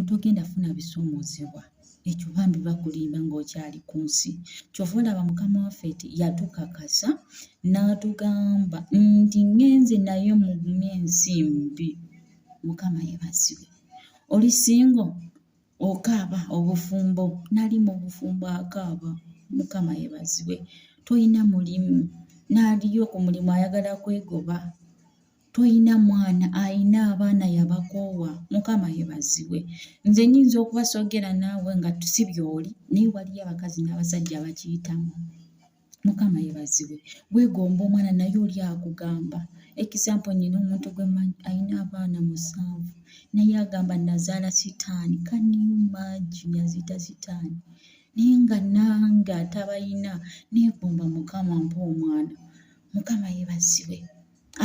togenda funa bisoomozebwa. Ekyo bambi bakulimba ng'okyali ku nsi. Kyova olaba Mukama waffe yatukakasa n'atugamba nti ngenze naye mu ensi mbi. Mukama yeebazibwe. Oli singo okaaba obufumbo, nali mu bufumbo akaaba. Mukama yeebazibwe. Toyina mulimu, n'aliyo ku mulimu ayagala kwegoba. Toyina mwana, ayina abaana yabakoowa. Mukama yeebazibwe. Nze nnyinza okubasogera naawe nga si by'oli, naye waliyo abakazi n'abasajja abakiyitamu. Mukama yeebazibwe. Weegomba omwana naye oli akugamba. Ekisampo nnyina omuntu gwe ayina abaana 7 naye agamba nazaala sitaani. Can you imagine aziyita sitaani? Naye nga nange atabayina neegomba Mukama mpa omwana. Mukama yeebazibwe.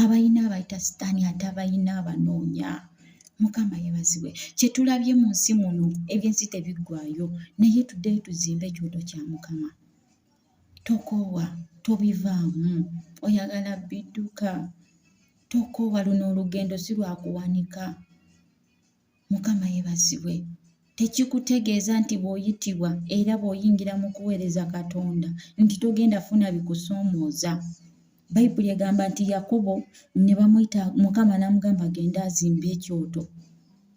Abayina abayita sitaani atabayina abanoonya. Mukama yeebazibwe. Kye tulabye mu nsi muno ebyensi tebiggwaayo, naye tuddeyo tuzimbe ekyoto kya Mukama. Tokoowa, tobivaamu, oyagala bidduka. Tokoowa, luno olugendo si lwakuwanika. Mukama yeebazibwe. Tekikutegeeza nti bw'oyitibwa era bw'oyingira mu kuweereza Katonda nti togenda funa bikusoomooza. Bayibuli egamba nti Yakobo ne bamuyita, Mukama n'amugamba agende azimbe ekyoto.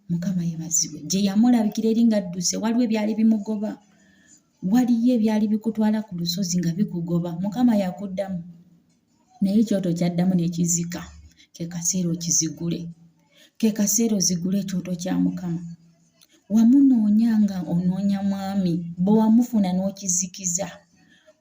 Mukama yeebazibwe. Gye yamulabikira eri ng'adduse waliwo ebyali bimugoba. Waliyo ebyali bikutwala ku lusozi nga bikugoba. Mukama yakuddamu. Naye ekyoto kyaddamu ne kizika. Ke kaseera okizigule. Ke kaseera ozigule ekyoto kya Mukama. Wamunoonya nga onoonya mwami, bwe wamufuna n'okizikiza.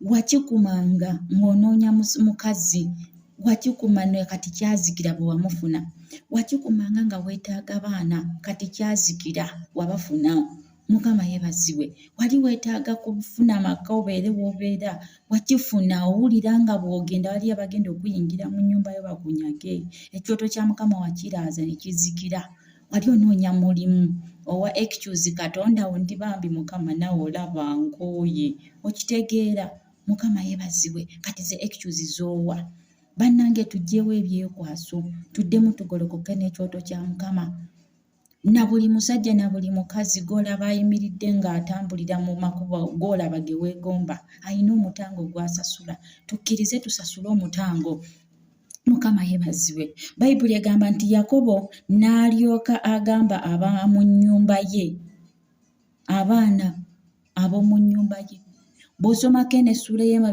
Wakikumanga ng'onoonya mukazi, wakikuma ne kati kyazikira bwe wamufuna. Wakikumanga nga weetaaga baana, kati kyazikira wabafuna. Mukama yeebazibwe. Wali weetaaga kufuna amaka obeere w'obeera, wakifuna. Owulira nga bw'ogenda waliyo abagenda okuyingira mu nnyumba yo bakunyage. Ekyoto kya Mukama wakiraaza ne kizikira. Wali onoonya mulimu, owa excuse Katonda wo ndi bambi Mukama nawe olaba nkooye. Okitegeera? Mukama yeebazibwe. Kati ze excuse z'owa. Bannange tuggyewo ebyekwaso, tuddemu tugolokoke n'ekyoto kya Mukama. Na buli musajja na buli mukazi gw'olaba ayimiridde ng'atambulira mu makubo gw'olaba ge weegomba, ayina omutango gw'asasula. Tukkirize tusasule omutango. Mukama yeebazibwe. Bayibuli egamba nti Yakobo n'alyoka agamba ab'omu nnyumba ye, abaana ab'omu nnyumba ye. Bw'osomako eno essuula y'emabega